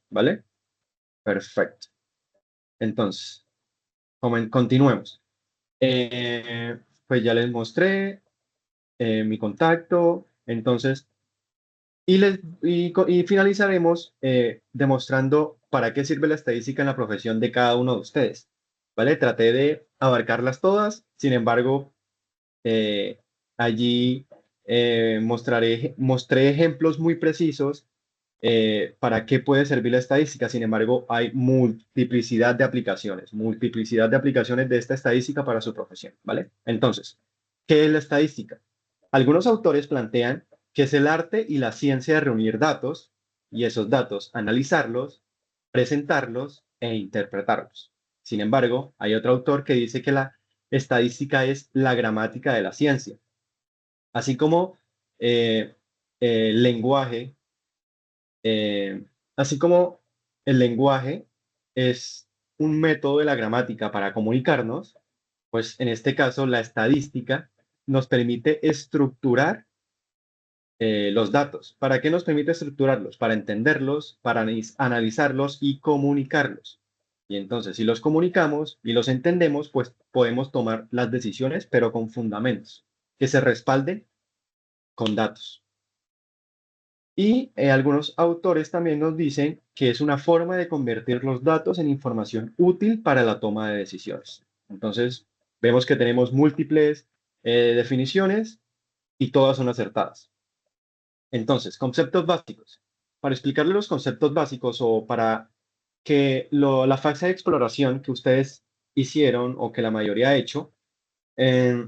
¿vale? Perfecto. Entonces, continuemos. Pues ya les mostré mi contacto, entonces, y finalizaremos demostrando para qué sirve la estadística en la profesión de cada uno de ustedes, ¿vale? Traté de abarcarlas todas, sin embargo, eh, allí mostré ejemplos muy precisos para qué puede servir la estadística. Sin embargo, hay multiplicidad de aplicaciones de esta estadística para su profesión, ¿vale? Entonces, ¿qué es la estadística? Algunos autores plantean que es el arte y la ciencia de reunir datos y esos datos analizarlos, presentarlos e interpretarlos. Sin embargo, hay otro autor que dice que la estadística es la gramática de la ciencia, así como eh, el lenguaje eh, así como el lenguaje es un método de la gramática para comunicarnos, pues en este caso la estadística nos permite estructurar los datos. ¿Para qué nos permite estructurarlos? Para entenderlos, para analizarlos y comunicarlos. Y entonces, si los comunicamos y los entendemos, pues podemos tomar las decisiones, pero con fundamentos, que se respalden con datos. Y algunos autores también nos dicen que es una forma de convertir los datos en información útil para la toma de decisiones. Entonces, vemos que tenemos múltiples definiciones y todas son acertadas. Entonces, conceptos básicos. Para explicarle los conceptos básicos o para que la fase de exploración que ustedes hicieron o que la mayoría ha hecho, eh,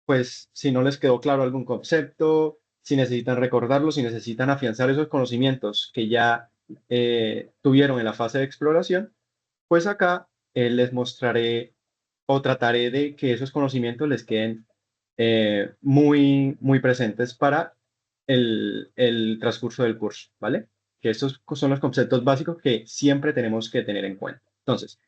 pues si no les quedó claro algún concepto, si necesitan recordarlo, si necesitan afianzar esos conocimientos que ya tuvieron en la fase de exploración, pues acá les mostraré o trataré de que esos conocimientos les queden muy presentes para el transcurso del curso, ¿vale? Que estos son los conceptos básicos que siempre tenemos que tener en cuenta. Entonces,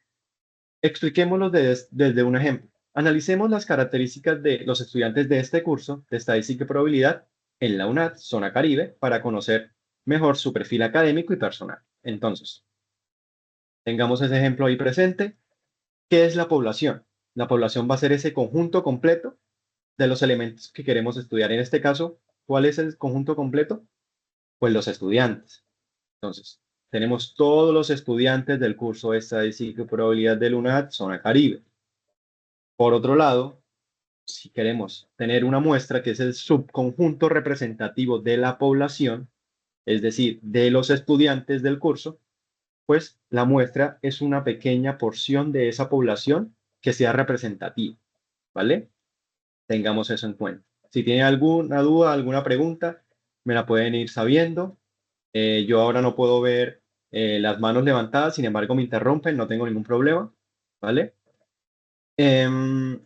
expliquémoslo desde un ejemplo. Analicemos las características de los estudiantes de este curso de Estadística y Probabilidad en la UNAD, Zona Caribe, para conocer mejor su perfil académico y personal. Entonces, tengamos ese ejemplo ahí presente. ¿Qué es la población? La población va a ser ese conjunto completo de los elementos que queremos estudiar. En este caso, ¿cuál es el conjunto completo? Pues los estudiantes. Entonces, tenemos todos los estudiantes del curso de Estadística y Probabilidad del UNAD, Zona Caribe. Por otro lado, si queremos tener una muestra que es el subconjunto representativo de la población, es decir, de los estudiantes del curso, pues la muestra es una pequeña porción de esa población que sea representativa, ¿vale? Tengamos eso en cuenta. Si tienen alguna duda, alguna pregunta, me la pueden ir sabiendo. Yo ahora no puedo ver las manos levantadas, sin embargo me interrumpen, no tengo ningún problema, ¿vale? Em,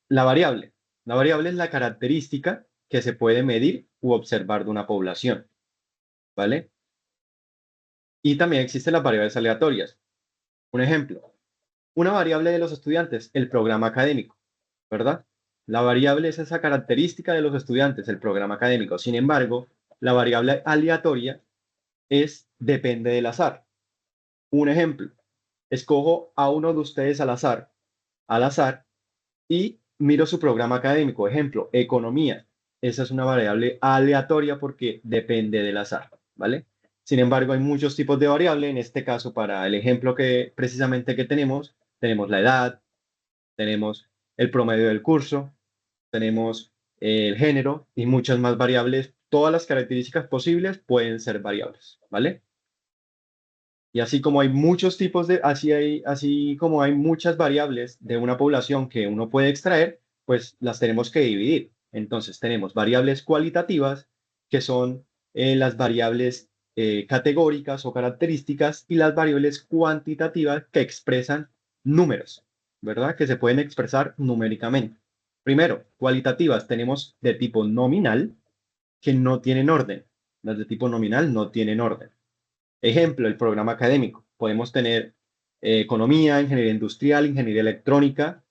la variable. La variable es la característica que se puede medir u observar de una población, ¿vale? Y también existen las variables aleatorias. Un ejemplo, una variable de los estudiantes, el programa académico, ¿verdad? La variable es esa característica de los estudiantes, el programa académico. Sin embargo, la variable aleatoria depende del azar. Un ejemplo, escojo a uno de ustedes al azar, y miro su programa académico. Ejemplo, economía. Esa es una variable aleatoria porque depende del azar, ¿vale? Sin embargo, hay muchos tipos de variable. En este caso, para el ejemplo que precisamente que tenemos la edad, tenemos el promedio del curso, tenemos el género y muchas más variables. Todas las características posibles pueden ser variables, ¿vale? Y así como hay muchos tipos así como hay muchas variables de una población que uno puede extraer, pues las tenemos que dividir. Entonces tenemos variables cualitativas, que son las variables categóricas o características, y las variables cuantitativas que expresan números, ¿verdad? Que se pueden expresar numéricamente. Primero, cualitativas tenemos de tipo nominal, que no tienen orden. Las de tipo nominal no tienen orden. Ejemplo, el programa académico. Podemos tener economía, ingeniería industrial, ingeniería electrónica,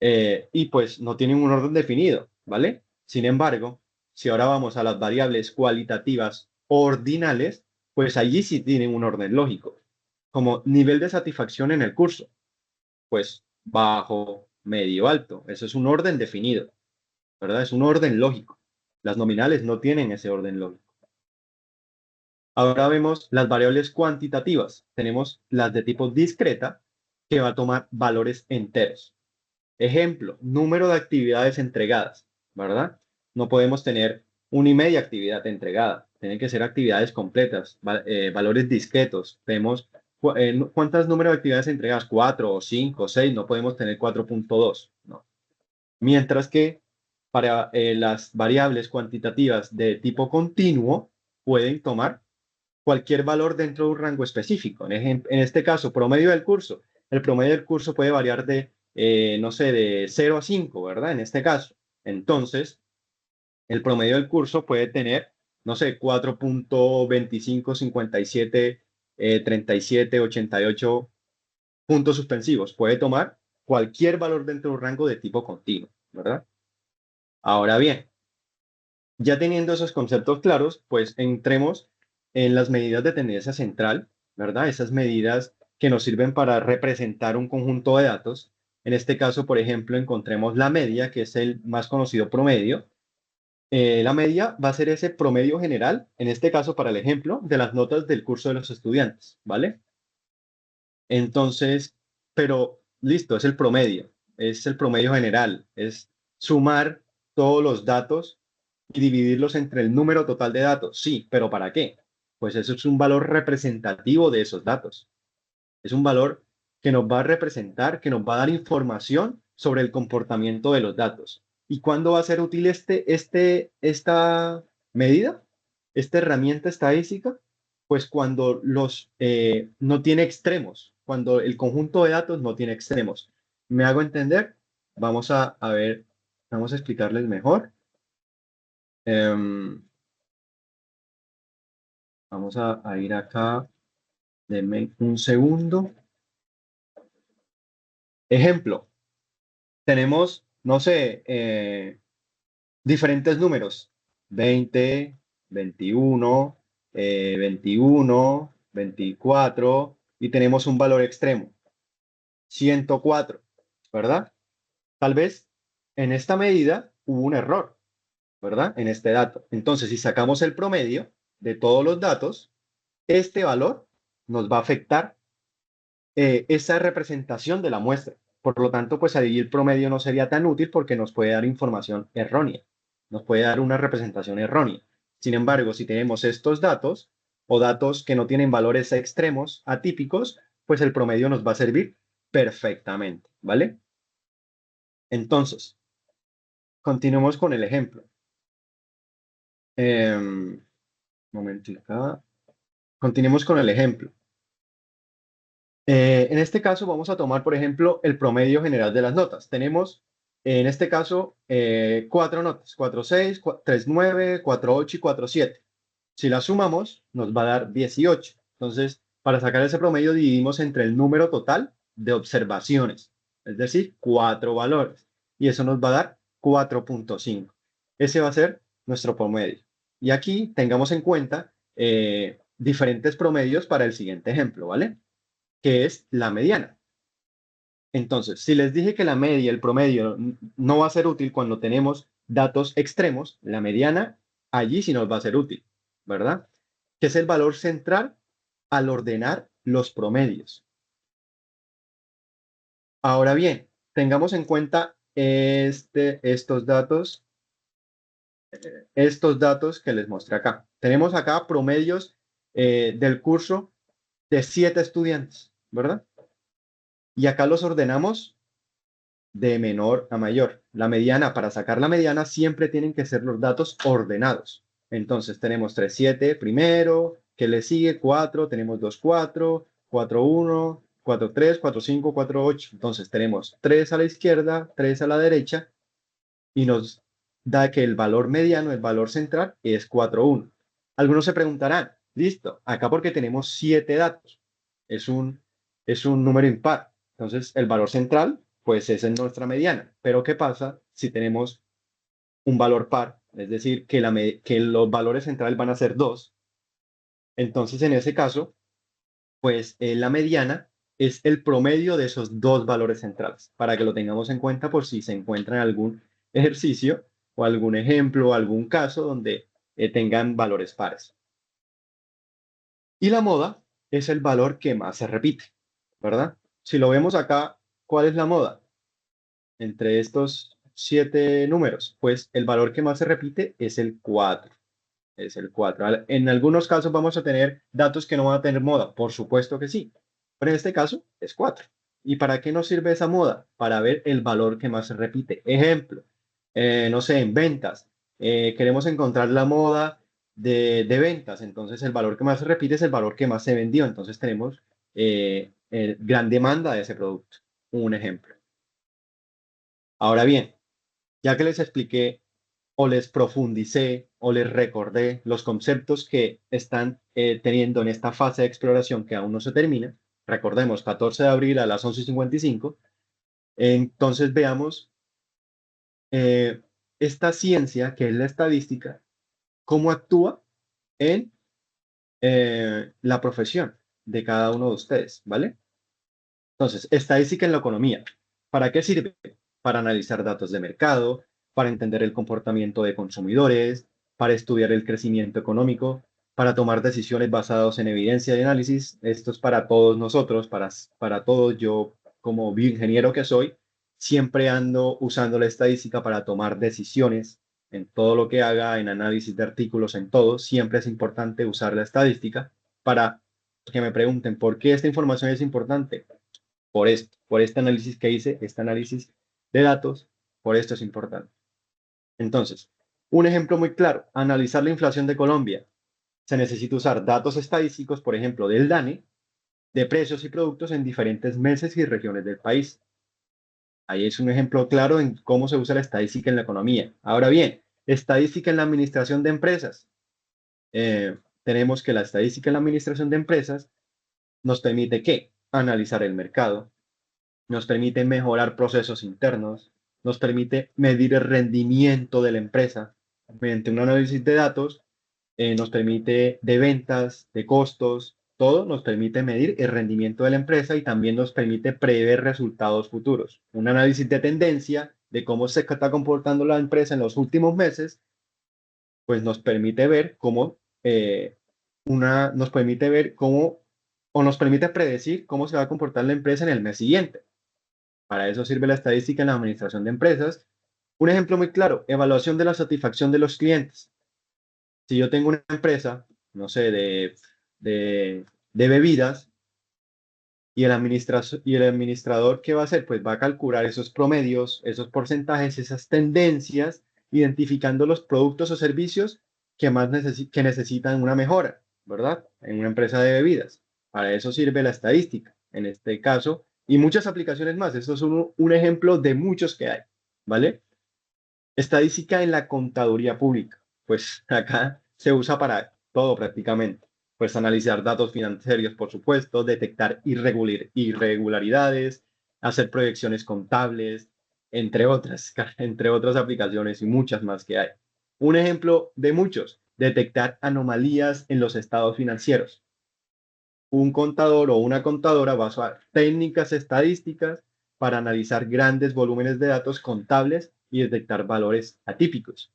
y pues no tienen un orden definido, ¿vale? Sin embargo, si ahora vamos a las variables cualitativas ordinales, pues allí sí tienen un orden lógico, como nivel de satisfacción en el curso, pues bajo, medio, alto. Eso es un orden definido, ¿verdad? Es un orden lógico. Las nominales no tienen ese orden lógico. Ahora vemos las variables cuantitativas. Tenemos las de tipo discreta, que va a tomar valores enteros. Ejemplo, número de actividades entregadas, ¿verdad? No podemos tener una y media actividad entregada. Tienen que ser actividades completas, valores discretos. Vemos cuántas número de actividades entregadas, 4 o 5 o 6, no podemos tener 4.2, ¿no? Mientras que para las variables cuantitativas de tipo continuo pueden tomar cualquier valor dentro de un rango específico. En este caso, promedio del curso. El promedio del curso puede variar de, no sé, de 0 a 5, ¿verdad? En este caso. Entonces, el promedio del curso puede tener, no sé, 4.2557, 37, 88 puntos suspensivos. Puede tomar cualquier valor dentro de un rango de tipo continuo, ¿verdad? Ahora bien, ya teniendo esos conceptos claros, pues entremos en las medidas de tendencia central, ¿verdad? Esas medidas que nos sirven para representar un conjunto de datos. En este caso, por ejemplo, encontremos la media, que es el más conocido promedio. La media va a ser ese promedio general, en este caso, para el ejemplo, de las notas del curso de los estudiantes, ¿vale? Entonces, pero listo, es el promedio general, es sumar todos los datos y dividirlos entre el número total de datos. Sí, pero ¿para qué? Pues eso es un valor representativo de esos datos. Es un valor que nos va a representar, que nos va a dar información sobre el comportamiento de los datos. ¿Y cuándo va a ser útil esta medida, esta herramienta estadística? Pues cuando no tiene extremos, cuando el conjunto de datos no tiene extremos. ¿Me hago entender? A ver, vamos a explicarles mejor. Em, vamos a ir acá, denme un segundo. Ejemplo, tenemos, no sé, diferentes números, 20, 21, 21, 24, y tenemos un valor extremo, 104, ¿verdad? Tal vez en esta medida hubo un error, ¿verdad? En este dato. Entonces, si sacamos el promedio de todos los datos, este valor nos va a afectar esa representación de la muestra. Por lo tanto, pues ahí el promedio no sería tan útil porque nos puede dar información errónea, nos puede dar una representación errónea. Sin embargo, si tenemos estos datos o datos que no tienen valores extremos, atípicos, pues el promedio nos va a servir perfectamente, ¿vale? Entonces, continuemos con el ejemplo. Momento acá. Continuemos con el ejemplo. En este caso vamos a tomar, por ejemplo, el promedio general de las notas. Tenemos, en este caso, 4 notas, 4.6, 3.9, 4.8 y 4.7. Si las sumamos, nos va a dar 18. Entonces, para sacar ese promedio, dividimos entre el número total de observaciones, es decir, 4 valores. Y eso nos va a dar 4.5. Ese va a ser nuestro promedio. Y aquí tengamos en cuenta diferentes promedios para el siguiente ejemplo, ¿vale? Que es la mediana. Entonces, si les dije que la media, el promedio, no va a ser útil cuando tenemos datos extremos, la mediana allí sí nos va a ser útil, ¿verdad? Que es el valor central al ordenar los promedios. Ahora bien, tengamos en cuenta estos datos que les mostré acá. Tenemos acá promedios del curso de 7 estudiantes, ¿verdad? Y acá los ordenamos de menor a mayor. La mediana, para sacar la mediana, siempre tienen que ser los datos ordenados. Entonces tenemos 3 7 primero, que le sigue 4, tenemos 2 4, 4 1, 4 3, 4 5, 4 8. Entonces tenemos 3 a la izquierda, 3 a la derecha y nos da que el valor mediano, el valor central, es 4 1. Algunos se preguntarán, listo, acá porque tenemos 7 datos, es un, es un número impar. Entonces el valor central pues es en nuestra mediana. Pero ¿qué pasa si tenemos un valor par? Es decir, que los valores centrales van a ser 2. Entonces, en ese caso, pues la mediana es el promedio de esos dos valores centrales, para que lo tengamos en cuenta por si se encuentra en algún ejercicio o algún ejemplo o algún caso donde tengan valores pares. Y la moda es el valor que más se repite, ¿verdad? Si lo vemos acá, ¿cuál es la moda? Entre estos 7 números, pues el valor que más se repite es el 4. Es el 4. En algunos casos vamos a tener datos que no van a tener moda, por supuesto que sí, pero en este caso es 4. ¿Y para qué nos sirve esa moda? Para ver el valor que más se repite. Ejemplo, no sé, en ventas, queremos encontrar la moda de ventas, entonces el valor que más se repite es el valor que más se vendió, entonces tenemos gran demanda de ese producto. Un ejemplo. Ahora bien, ya que les expliqué o les profundicé o les recordé los conceptos que están teniendo en esta fase de exploración que aún no se termina, recordemos, 14 de abril a las 11:55, entonces veamos eh, esta ciencia que es la estadística, cómo actúa en la profesión de cada uno de ustedes, ¿vale? Entonces, estadística en la economía. ¿Para qué sirve? Para analizar datos de mercado, para entender el comportamiento de consumidores, para estudiar el crecimiento económico, para tomar decisiones basadas en evidencia y análisis. Esto es para todos nosotros, para todos. Yo, como bioingeniero que soy, siempre ando usando la estadística para tomar decisiones en todo lo que haga, en análisis de artículos, en todo. Siempre es importante usar la estadística para que me pregunten por qué esta información es importante por esto, por este análisis que hice, este análisis de datos, por esto es importante. Entonces, un ejemplo muy claro, analizar la inflación de Colombia. Se necesita usar datos estadísticos, por ejemplo, del DANE, de precios y productos en diferentes meses y regiones del país. Ahí es un ejemplo claro en cómo se usa la estadística en la economía. Ahora bien, estadística en la administración de empresas. Tenemos que la estadística en la administración de empresas nos permite ¿qué? Analizar el mercado, nos permite mejorar procesos internos, nos permite medir el rendimiento de la empresa mediante un análisis de datos, nos permite de ventas, de costos, todo nos permite medir el rendimiento de la empresa y también nos permite prever resultados futuros. Un análisis de tendencia de cómo se está comportando la empresa en los últimos meses, pues nos permite ver cómo nos permite ver cómo o nos permite predecir cómo se va a comportar la empresa en el mes siguiente. Para eso sirve la estadística en la administración de empresas. Un ejemplo muy claro, evaluación de la satisfacción de los clientes. Si yo tengo una empresa, no sé, de bebidas, y el administrador, ¿qué va a hacer? Pues va a calcular esos promedios, esos porcentajes, esas tendencias, identificando los productos o servicios que más que necesitan una mejora, ¿verdad? En una empresa de bebidas. Para eso sirve la estadística, en este caso, y muchas aplicaciones más. Esto es un ejemplo de muchos que hay, ¿vale? Estadística en la contaduría pública. Pues acá se usa para todo prácticamente. Pues analizar datos financieros, por supuesto, detectar irregularidades, hacer proyecciones contables, entre otras aplicaciones y muchas más que hay. Un ejemplo de muchos, detectar anomalías en los estados financieros. Un contador o una contadora va a usar técnicas estadísticas para analizar grandes volúmenes de datos contables y detectar valores atípicos.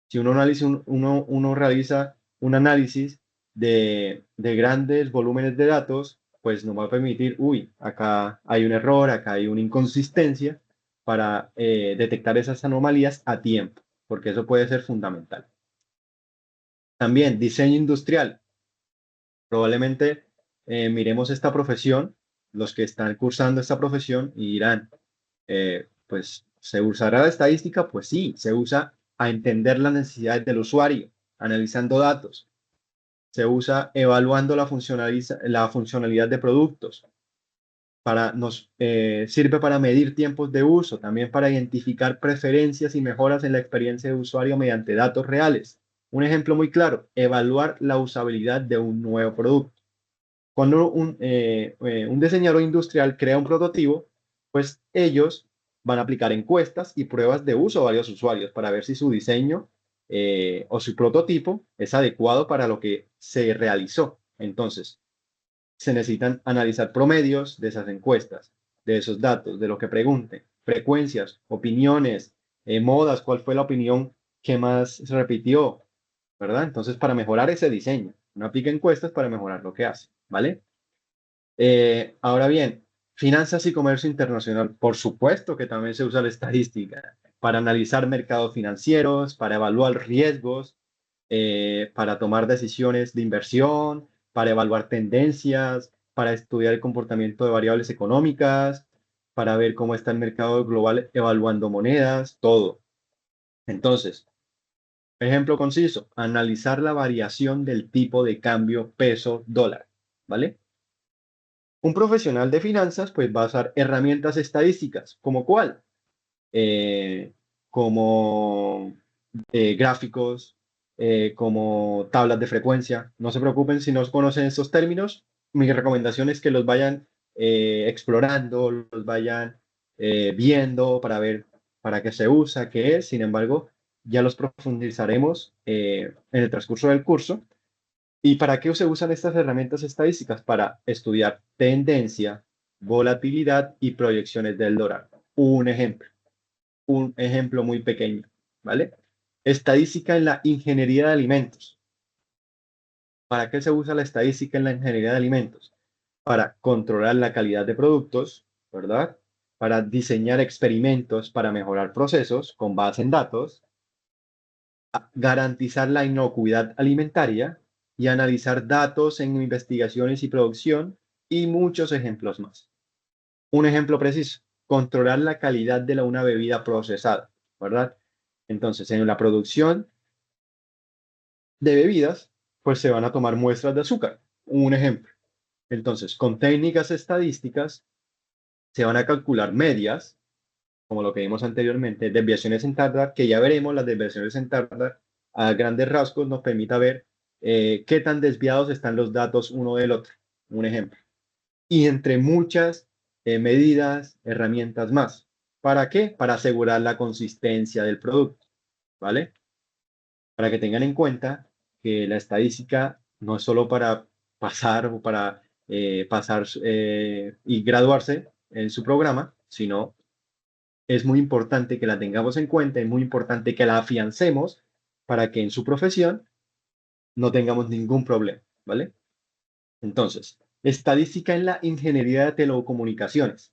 Si uno realiza un análisis de grandes volúmenes de datos, pues nos va a permitir, uy, acá hay un error, acá hay una inconsistencia para detectar esas anomalías a tiempo, porque eso puede ser fundamental. También diseño industrial. Probablemente miremos esta profesión, los que están cursando esta profesión y dirán, pues, ¿se usará la estadística? Pues sí, se usa a entender las necesidades del usuario, analizando datos. Se usa evaluando la funcionalidad de productos. Sirve para medir tiempos de uso, también para identificar preferencias y mejoras en la experiencia de usuario mediante datos reales. Un ejemplo muy claro, evaluar la usabilidad de un nuevo producto. Cuando un diseñador industrial crea un prototipo, pues ellos van a aplicar encuestas y pruebas de uso a varios usuarios para ver si su diseño o su prototipo es adecuado para lo que se realizó. Entonces, se necesitan analizar promedios de esas encuestas, de esos datos, de lo que pregunten, frecuencias, opiniones, modas, cuál fue la opinión que más se repitió, ¿verdad? Entonces, para mejorar ese diseño, uno aplica encuestas para mejorar lo que hace, ¿vale? Ahora bien, finanzas y comercio internacional, por supuesto que también se usa la estadística para analizar mercados financieros, para evaluar riesgos, para tomar decisiones de inversión, para evaluar tendencias, para estudiar el comportamiento de variables económicas, para ver cómo está el mercado global evaluando monedas, todo. Entonces, ejemplo conciso, analizar la variación del tipo de cambio peso-dólar, ¿vale? Un profesional de finanzas pues va a usar herramientas estadísticas, ¿como cuál? Eh, como gráficos, como tablas de frecuencia. No se preocupen si no conocen estos términos. Mi recomendación es que los vayan explorando, los vayan viendo para ver para qué se usa, qué es. Sin embargo, ya los profundizaremos en el transcurso del curso. ¿Y para qué se usan estas herramientas estadísticas? Para estudiar tendencia, volatilidad y proyecciones del dólar. Un ejemplo muy pequeño, ¿vale? Estadística en la ingeniería de alimentos. ¿Para qué se usa la estadística en la ingeniería de alimentos? Para controlar la calidad de productos, ¿verdad? Para diseñar experimentos para mejorar procesos con base en datos, garantizar la inocuidad alimentaria y analizar datos en investigaciones y producción y muchos ejemplos más. Un ejemplo preciso, controlar la calidad de una bebida procesada, ¿verdad? Entonces, en la producción de bebidas, pues se van a tomar muestras de azúcar. Un ejemplo. Entonces, con técnicas estadísticas, se van a calcular medias, como lo que vimos anteriormente, desviaciones estándar, que ya veremos las desviaciones estándar a grandes rasgos nos permita ver qué tan desviados están los datos uno del otro. Un ejemplo. Y entre muchas medidas, herramientas más. ¿Para qué? Para asegurar la consistencia del producto, ¿vale? Para que tengan en cuenta que la estadística no es solo para pasar o para pasar y graduarse en su programa, sino es muy importante que la tengamos en cuenta, es muy importante que la afiancemos para que en su profesión no tengamos ningún problema, ¿vale? Entonces, estadística en la ingeniería de telecomunicaciones.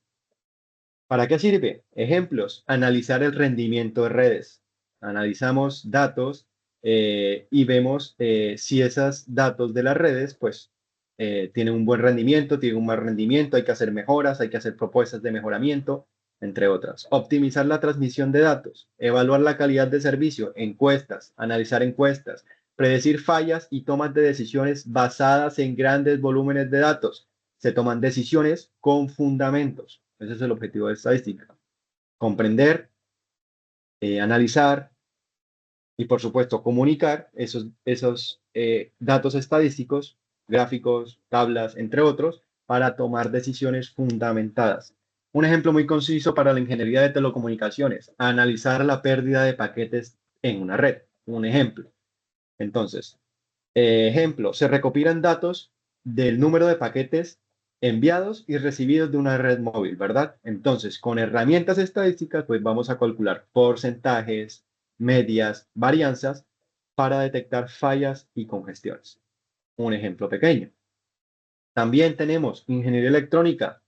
¿Para qué sirve? Ejemplos, analizar el rendimiento de redes. Analizamos datos y vemos si esos datos de las redes, pues, tienen un buen rendimiento, tienen un mal rendimiento, hay que hacer mejoras, hay que hacer propuestas de mejoramiento, entre otras. Optimizar la transmisión de datos, evaluar la calidad de servicio, encuestas, analizar encuestas, predecir fallas y tomas de decisiones basadas en grandes volúmenes de datos. Se toman decisiones con fundamentos. Ese es el objetivo de estadística. Comprender, analizar y, por supuesto, comunicar esos datos estadísticos, gráficos, tablas, entre otros, para tomar decisiones fundamentadas. Un ejemplo muy conciso para la ingeniería de telecomunicaciones, analizar la pérdida de paquetes en una red. Un ejemplo. Entonces, ejemplo, se recopilan datos del número de paquetes enviados y recibidos de una red móvil, ¿verdad? Entonces, con herramientas estadísticas, pues vamos a calcular porcentajes, medias, varianzas para detectar fallas y congestiones. Un ejemplo pequeño. También tenemos ingeniería electrónica.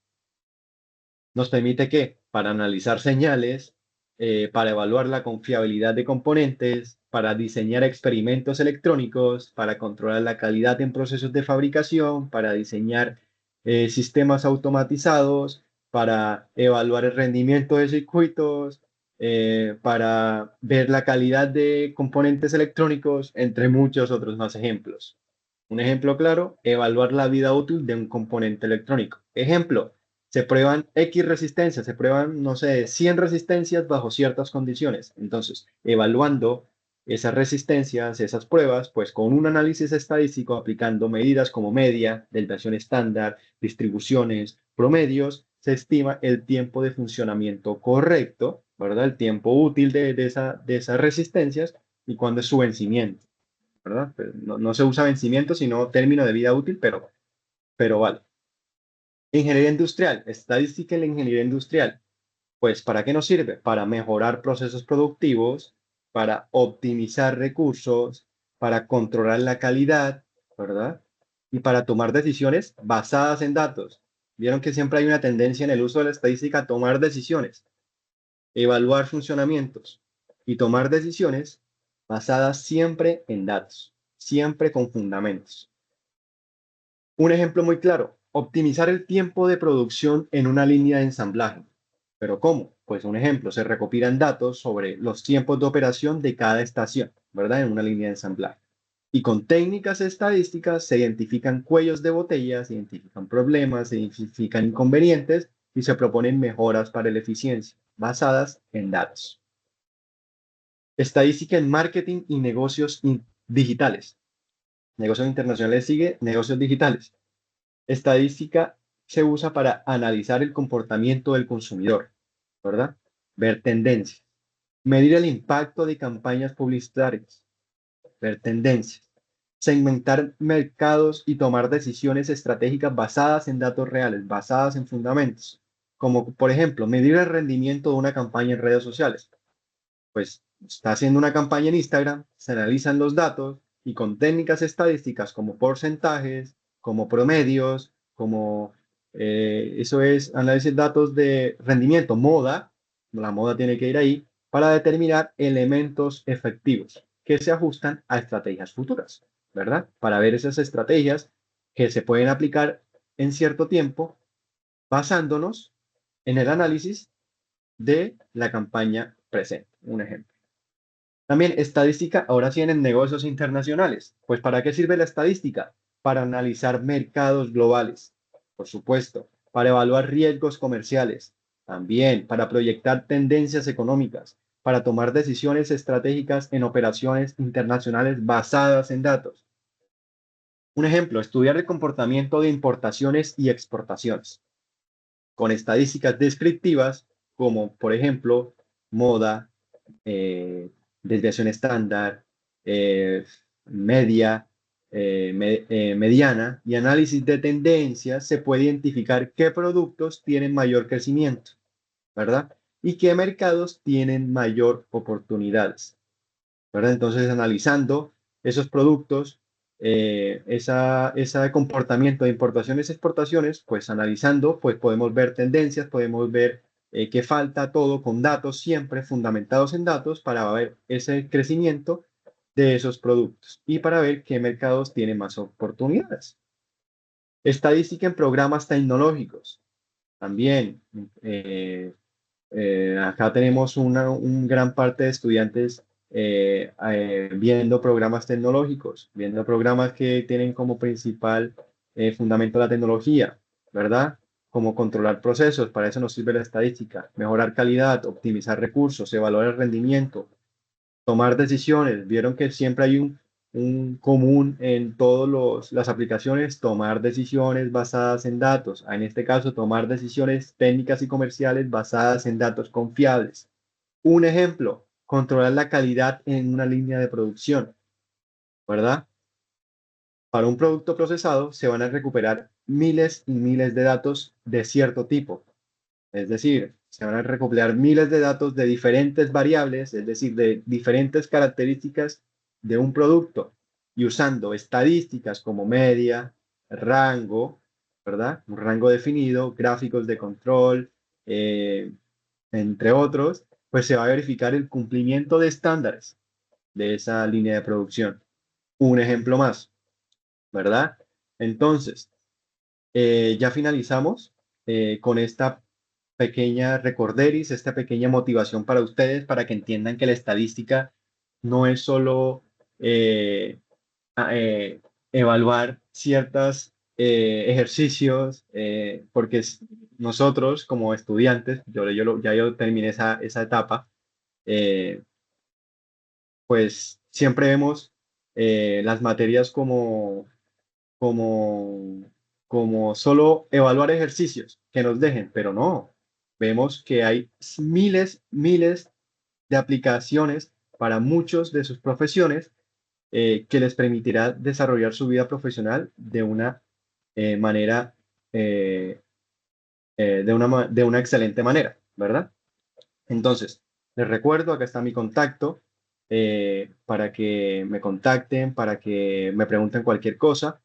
Nos permite que, para analizar señales, para evaluar la confiabilidad de componentes, para diseñar experimentos electrónicos, para controlar la calidad en procesos de fabricación, para diseñar sistemas automatizados, para evaluar el rendimiento de circuitos, para ver la calidad de componentes electrónicos, entre muchos otros más ejemplos. Un ejemplo claro, evaluar la vida útil de un componente electrónico. Ejemplo, se prueban X resistencias, se prueban, no sé, 100 resistencias bajo ciertas condiciones. Entonces, evaluando esas resistencias, esas pruebas, pues con un análisis estadístico aplicando medidas como media, desviación estándar, distribuciones, promedios, se estima el tiempo de funcionamiento correcto, ¿verdad? El tiempo útil de esas resistencias y cuándo es su vencimiento, ¿verdad? Pues no se usa vencimiento, sino término de vida útil, pero vale. Ingeniería industrial, estadística en la ingeniería industrial. Pues, ¿para qué nos sirve? Para mejorar procesos productivos, para optimizar recursos, para controlar la calidad, ¿verdad? Y para tomar decisiones basadas en datos. Vieron que siempre hay una tendencia en el uso de la estadística a tomar decisiones, evaluar funcionamientos y tomar decisiones basadas siempre en datos, siempre con fundamentos. Un ejemplo muy claro, optimizar el tiempo de producción en una línea de ensamblaje. ¿Pero cómo? Pues un ejemplo, se recopilan datos sobre los tiempos de operación de cada estación, ¿verdad? En una línea de ensamblaje. Y con técnicas estadísticas se identifican cuellos de botella, se identifican problemas, se identifican inconvenientes y se proponen mejoras para la eficiencia, basadas en datos. Estadística en marketing y negocios digitales. Negocios internacionales sigue negocios digitales. Estadística se usa para analizar el comportamiento del consumidor, ¿verdad? Ver tendencias, medir el impacto de campañas publicitarias, ver tendencias, segmentar mercados y tomar decisiones estratégicas basadas en datos reales, basadas en fundamentos, como por ejemplo, medir el rendimiento de una campaña en redes sociales. Pues está haciendo una campaña en Instagram, se analizan los datos y con técnicas estadísticas como porcentajes, como promedios, como eso es análisis de datos de rendimiento, moda, la moda tiene que ir ahí, para determinar elementos efectivos que se ajustan a estrategias futuras, ¿verdad? Para ver esas estrategias que se pueden aplicar en cierto tiempo basándonos en el análisis de la campaña presente. Un ejemplo. También estadística, ahora sí en negocios internacionales. Pues ¿para qué sirve la estadística? Para analizar mercados globales, por supuesto, para evaluar riesgos comerciales, también para proyectar tendencias económicas, para tomar decisiones estratégicas en operaciones internacionales basadas en datos. Un ejemplo, estudiar el comportamiento de importaciones y exportaciones con estadísticas descriptivas como, por ejemplo, moda, eh, desviación estándar, eh, media, mediana y análisis de tendencias, se puede identificar qué productos tienen mayor crecimiento, ¿verdad? Y qué mercados tienen mayor oportunidades, ¿verdad? Entonces, analizando esos productos, ese comportamiento de importaciones y exportaciones, pues analizando, pues podemos ver tendencias, podemos ver qué falta, todo con datos, siempre fundamentados en datos para ver ese crecimiento de esos productos y para ver qué mercados tienen más oportunidades. Estadística en programas tecnológicos. También, acá tenemos un gran parte de estudiantes viendo programas tecnológicos, viendo programas que tienen como principal fundamento la tecnología, ¿verdad? Como controlar procesos, para eso nos sirve la estadística, mejorar calidad, optimizar recursos, evaluar el rendimiento, tomar decisiones. Vieron que siempre hay un común en todas las aplicaciones, tomar decisiones basadas en datos. En este caso, tomar decisiones técnicas y comerciales basadas en datos confiables. Un ejemplo, controlar la calidad en una línea de producción, ¿verdad? Para un producto procesado se van a recuperar miles y miles de datos de cierto tipo. Es decir, se van a recopilar miles de datos de diferentes variables, es decir, de diferentes características de un producto y usando estadísticas como media, rango, ¿verdad? Un rango definido, gráficos de control, eh, entre otros, pues se va a verificar el cumplimiento de estándares de esa línea de producción. Un ejemplo más, ¿verdad? Entonces, ya finalizamos con esta pequeña recorderis, esta pequeña motivación para ustedes, para que entiendan que la estadística no es solo eh, a- evaluar ciertos ejercicios, porque nosotros como estudiantes, ya yo terminé esa etapa, eh, pues siempre vemos las materias como, como solo evaluar ejercicios que nos dejen, pero no, vemos que hay miles de aplicaciones para muchos de sus profesiones que les permitirá desarrollar su vida profesional de una manera, de una excelente manera, ¿verdad? Entonces, les recuerdo, acá está mi contacto para que me contacten, para que me pregunten cualquier cosa.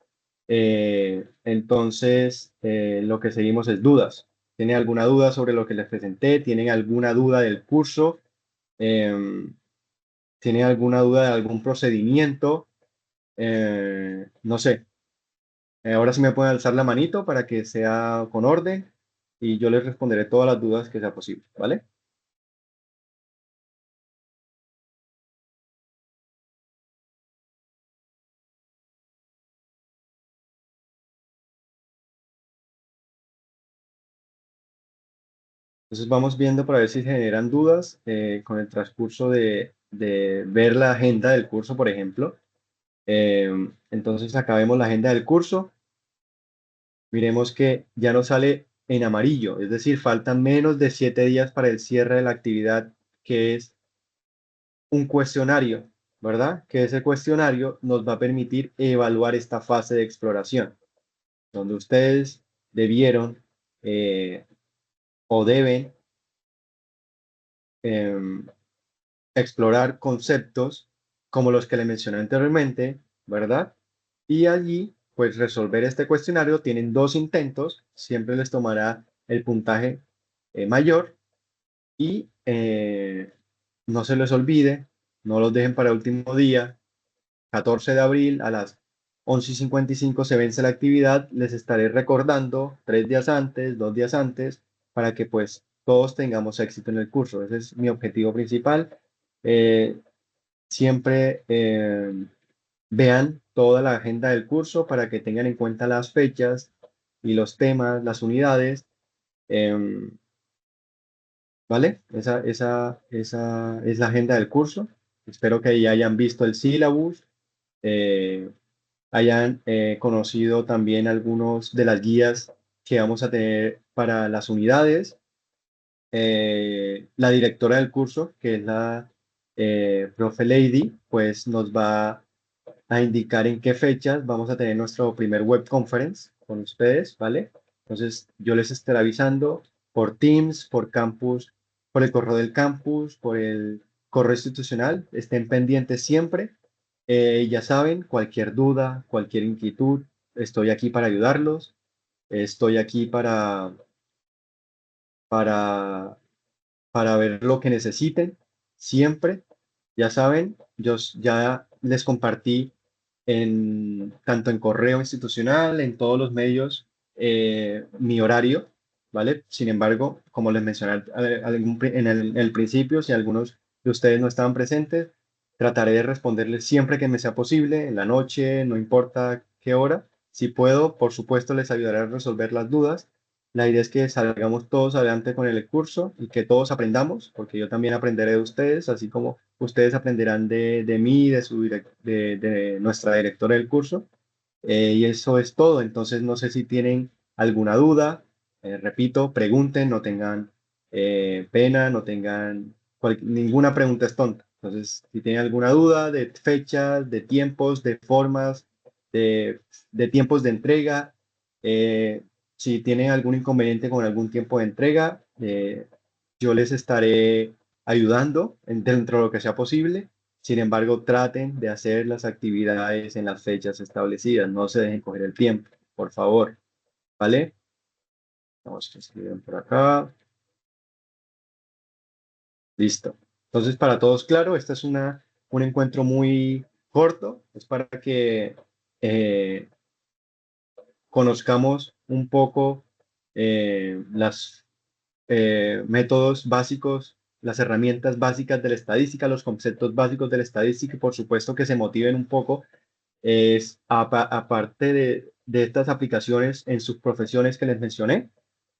Entonces, lo que seguimos es dudas. ¿Tienen alguna duda sobre lo que les presenté? ¿Tienen alguna duda del curso? Em, ¿Tienen alguna duda de algún procedimiento? No sé. Ahora sí me pueden alzar la manito para que sea con orden y yo les responderé todas las dudas que sea posible, ¿vale? Entonces vamos viendo para ver si se generan dudas con el transcurso de ver la agenda del curso, por ejemplo. Entonces acá vemos la agenda del curso. Miremos que ya nos sale en amarillo, es decir, faltan menos de 7 días para el cierre de la actividad, que es un cuestionario, ¿verdad? Que ese cuestionario nos va a permitir evaluar esta fase de exploración, donde ustedes debieron eh, o deben em, explorar conceptos como los que le mencioné anteriormente, ¿verdad? Y allí, pues resolver este cuestionario, tienen 2 intentos, siempre les tomará el puntaje mayor y no se les olvide, no los dejen para el último día, 14 de abril a las 11:55 se vence la actividad, les estaré recordando 3 días antes, 2 días antes, para que pues todos tengamos éxito en el curso. Ese es mi objetivo principal. Eh, Siempre vean toda la agenda del curso para que tengan en cuenta las fechas y los temas, las unidades, em, ¿vale? Esa es la agenda del curso. Espero que ya hayan visto el syllabus, eh, hayan conocido también algunos de las guías que vamos a tener para las unidades. La directora del curso, que es la profe Lady, pues nos va a indicar en qué fechas vamos a tener nuestro primer web conference con ustedes, ¿vale? Entonces yo les estaré avisando por Teams, por campus, por el correo del campus, por el correo institucional. Estén pendientes siempre. Ya saben, cualquier duda, cualquier inquietud, estoy aquí para ayudarlos. Estoy aquí para, para ver lo que necesiten, siempre. Ya saben, ya les compartí tanto en correo institucional, en todos los medios, mi horario, ¿vale? Sin embargo, como les mencioné en el principio, si algunos de ustedes no estaban presentes, trataré de responderles siempre que me sea posible, en la noche, no importa qué hora. Si puedo, por supuesto, les ayudaré a resolver las dudas. La idea es que salgamos todos adelante con el curso y que todos aprendamos, porque yo también aprenderé de ustedes, así como ustedes aprenderán de mí, de nuestra directora del curso. Y eso es todo. Entonces, no sé si tienen alguna duda. Repito, pregunten, no tengan pena, no tengan ninguna pregunta es tonta. Entonces, si tienen alguna duda de fechas, de tiempos, de formas, de, de tiempos de entrega, eh, si tienen algún inconveniente con algún tiempo de entrega, yo les estaré ayudando dentro de lo que sea posible. Sin embargo, traten de hacer las actividades en las fechas establecidas. No se dejen coger el tiempo, por favor. ¿Vale? Vamos a escribir por acá. Listo. Entonces, para todos, claro, este es un encuentro muy corto. Es para que eh, conozcamos un poco las métodos básicos, las herramientas básicas de la estadística, los conceptos básicos de la estadística y por supuesto que se motiven un poco es, aparte de estas aplicaciones en sus profesiones que les mencioné,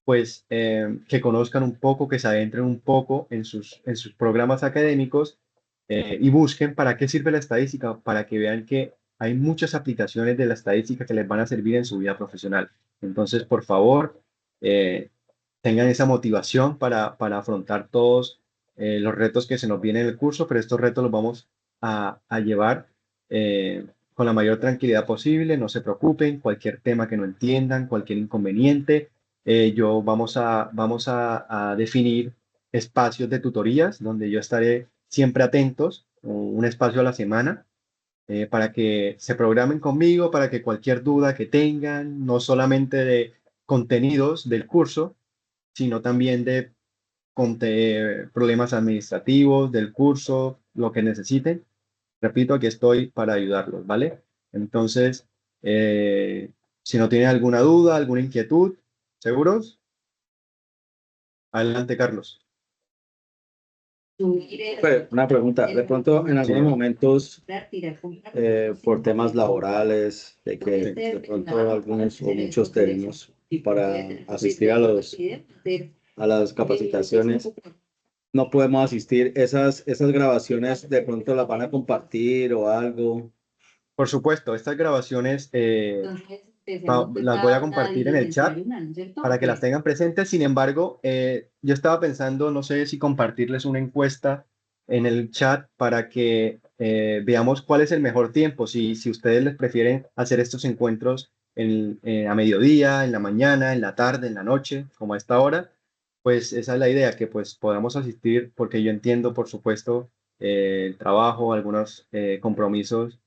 pues que conozcan un poco, que se adentren un poco en sus programas académicos y busquen para qué sirve la estadística, para que vean que hay muchas aplicaciones de la estadística que les van a servir en su vida profesional. Entonces, por favor, eh, tengan esa motivación para afrontar todos los retos que se nos vienen en el curso, pero estos retos los vamos a llevar con la mayor tranquilidad posible. No se preocupen, cualquier tema que no entiendan, cualquier inconveniente, vamos a definir espacios de tutorías donde yo estaré siempre atentos, un espacio a la semana, para que se programen conmigo, para que cualquier duda que tengan, no solamente de contenidos del curso, sino también de problemas administrativos del curso, lo que necesiten. Repito, aquí estoy para ayudarlos, ¿vale? Entonces, si no tienen alguna duda, alguna inquietud, ¿seguros? Adelante, Carlos. Una pregunta, de pronto en Sí, algunos momentos, por temas laborales, de que sí. de pronto algunos o muchos tenemos para asistir a las capacitaciones, no podemos asistir, esas grabaciones de pronto las van a compartir o algo. Por supuesto, estas grabaciones las voy a compartir en el chat para que las tengan presentes. Sin embargo, yo estaba pensando, no sé si compartirles una encuesta en el chat para que veamos cuál es el mejor tiempo, si ustedes les prefieren hacer estos encuentros a mediodía, en la mañana, en la tarde, en la noche, como a esta hora, pues esa es la idea, que pues podamos asistir, porque yo entiendo, por supuesto, el trabajo, algunos compromisos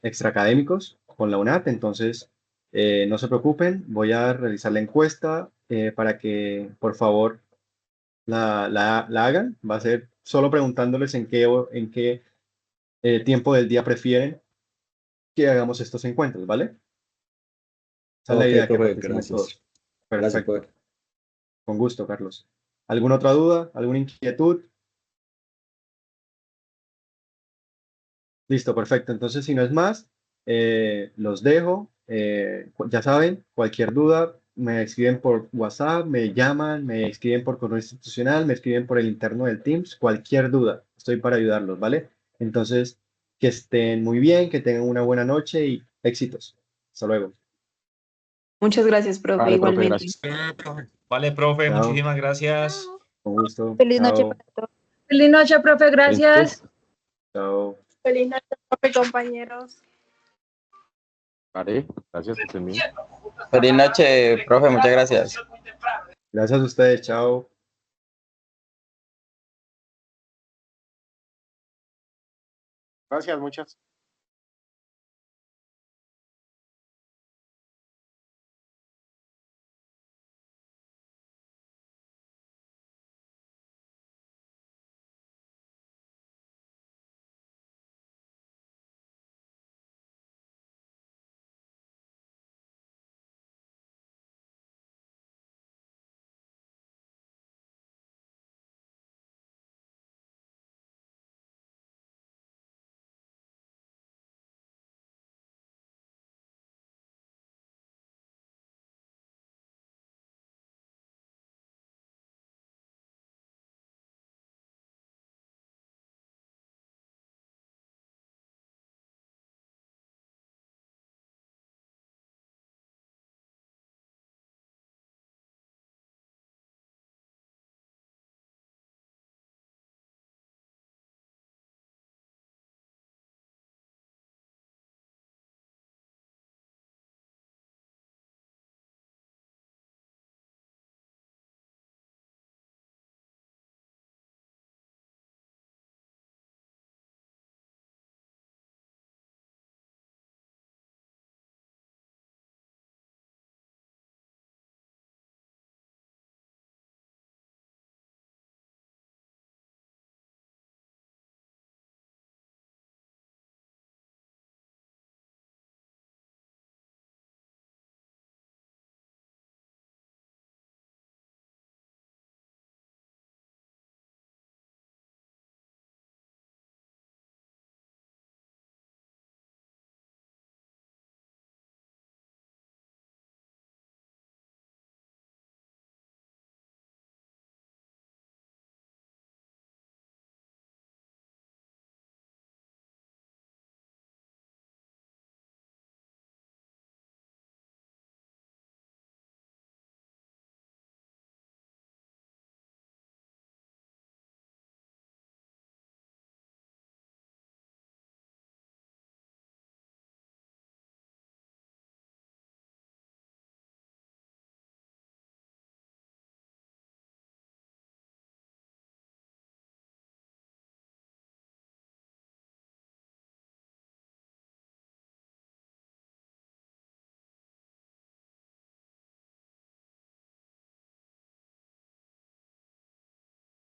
extraacadémicos con la UNAT. Entonces, no se preocupen, voy a realizar la encuesta para que por favor la hagan. Va a ser solo preguntándoles en qué tiempo del día prefieren que hagamos estos encuentros, ¿vale? Esa es la Ok, idea, que profe, participemos gracias. todos. Gracias, Perfecto, profe. con gusto, Carlos. ¿Alguna otra duda? ¿Alguna inquietud? Listo, perfecto. Entonces, si no es más, los dejo. Ya saben, cualquier duda, me escriben por WhatsApp, me llaman, me escriben por correo institucional, me escriben por el interno del Teams. Cualquier duda, estoy para ayudarlos, ¿vale? Entonces, que estén muy bien, que tengan una buena noche y éxitos. Hasta luego. Muchas gracias, profe, Vale, profe, igualmente. gracias. Vale, profe, Chao, muchísimas gracias. con gusto. Feliz noche Chao, para todos. Feliz noche, profe, gracias. chao. Feliz noche, profe, compañeros. Vale, gracias, que estén bien. Feliz noche, profe, muchas gracias. Gracias a ustedes, chao. Gracias, muchas.